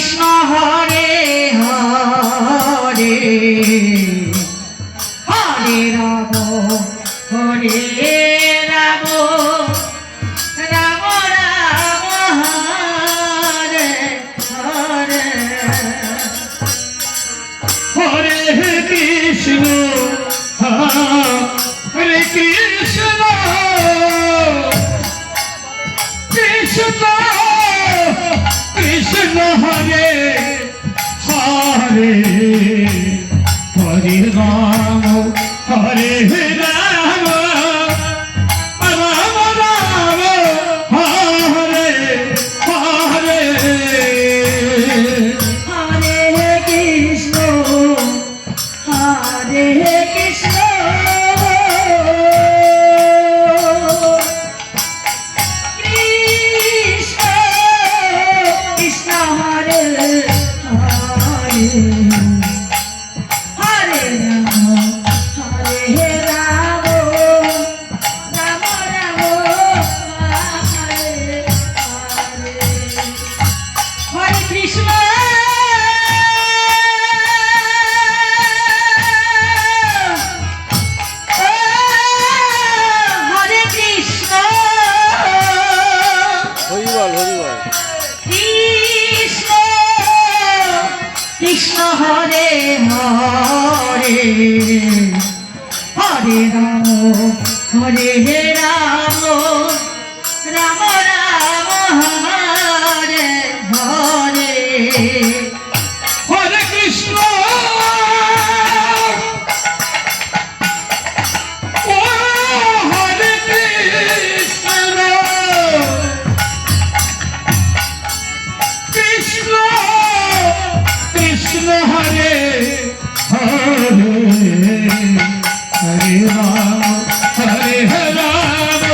Krishna Hare Hare Hare Ram হরে Ram Ram Ram Hare Hare Hare Krishna হরে Krishna Krishna Krishna Hare Hare Hare Ram হরে Ram Ram Ram Hare Hare Hare Krishna হরে Krishna Krishna Krishna Hare Hare Hare Ram হরে Ram Ram Ram Hare Hare Hare Krishna হরে Krishna হরিবল হরিবল Krishna Krishna Hare Hare Hare Ram হরে Ram Ram Ram Hare Hare Hare Krishna ও হরে Krishna Krishna Krishna Hare Hare Hare Ram হরে Ram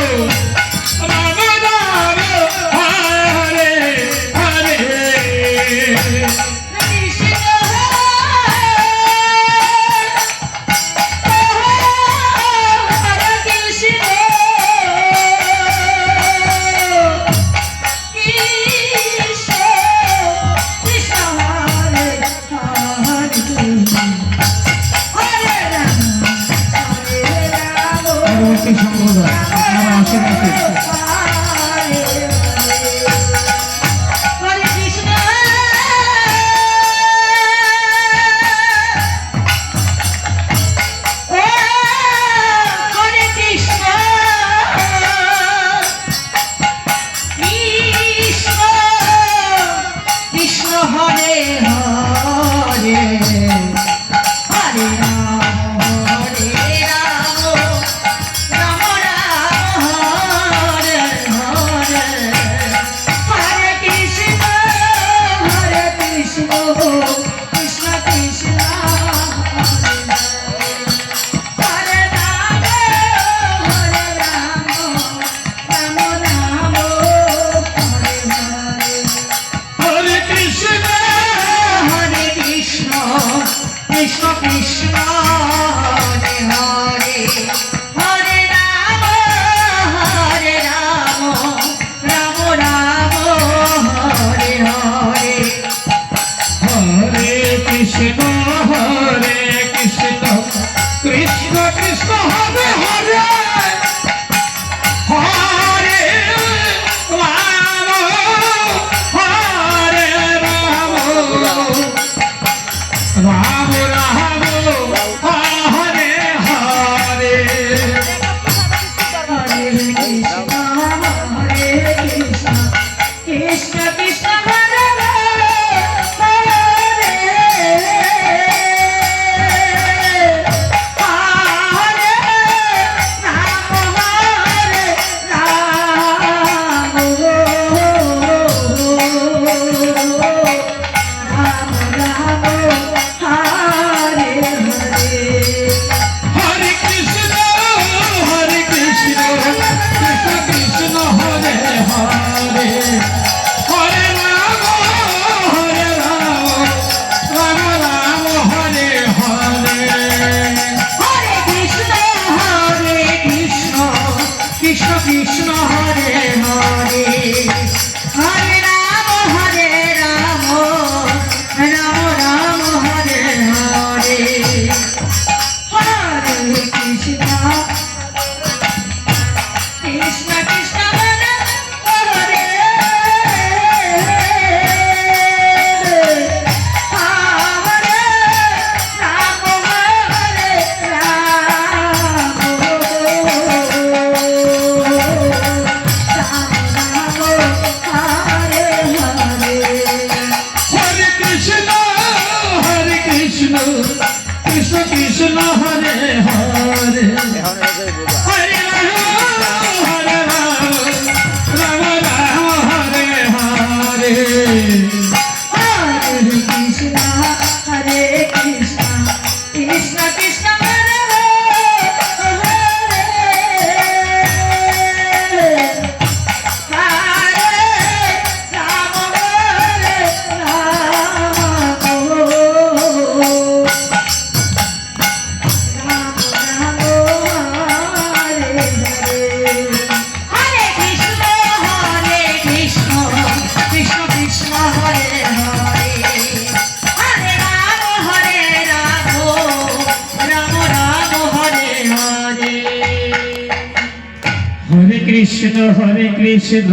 Krishna হরে Krishna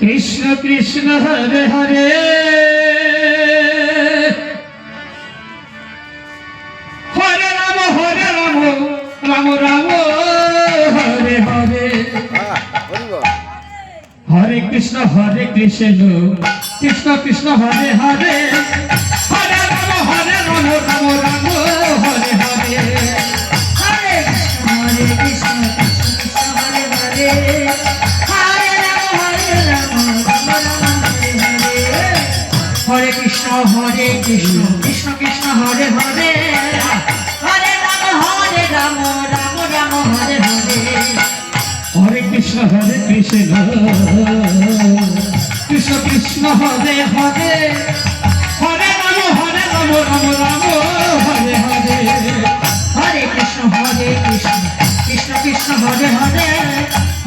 Krishna Krishna Hare Hare Hare Ram Ram Ram Hare Hare Hare Krishna Krishna Krishna Hare Hare Hare Ram Ram Ram Hare Hare Hare Krishna Krishna Hare Hare Hare Ram Ram Ram Hare Hare Hare Krishna Krishna Krishna Hare Hare Hare Ram Ram Ram Hare Hare Hare Krishna Krishna Krishna Hare Hare Hare Ram Ram Ram Hare Hare Hare Krishna Krishna Krishna Hare Hare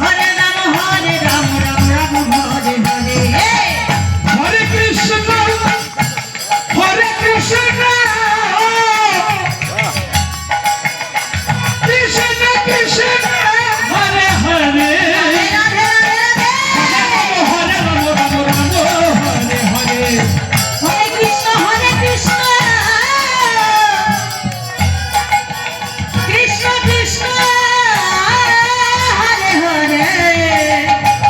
Hare Ram Ram Ram Hare Hare Hare Krishna Krishna Krishna Hare Hare Radhe Radhe হরে Ram Ram Hare Hare Hare Krishna Krishna Krishna Hare Hare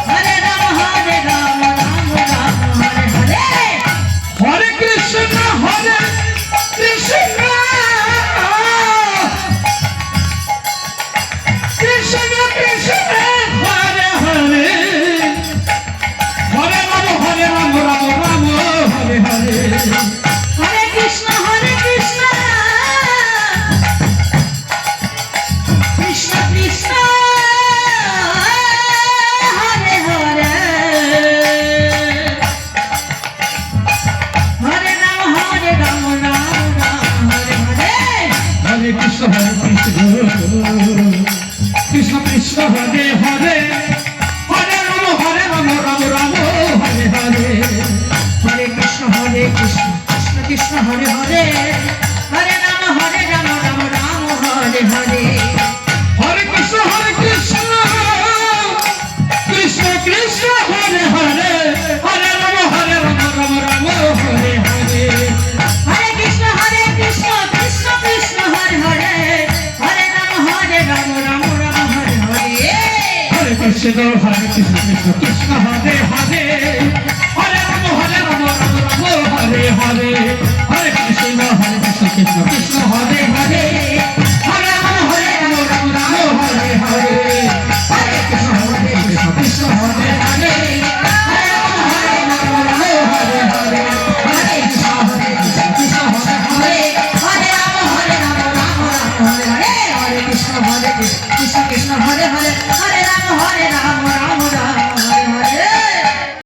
Hare Ram Ram Ram Hare Hare Hare Krishna Krishna Krishna Krishna Hare Hare Hare Ram Ram Ram Hare Hare Hare Krishna Krishna Krishna Hare Hare Hare Ram Ram Ram Hare Hare Hare Krishna Krishna Krishna Hare Hare Hare Ram Ram Ram Hare Hare Hare Krishna Krishna Krishna Hare Hare Hare Ram Ram Ram Hare Hare Hare Krishna Krishna Krishna Hare Hare Hare Ram Ram Hare Hare Hare Krishna Krishna Krishna Hare Hare Hare Ram Ram Ram Hare Hare Hare Krishna Krishna Krishna Hare Hare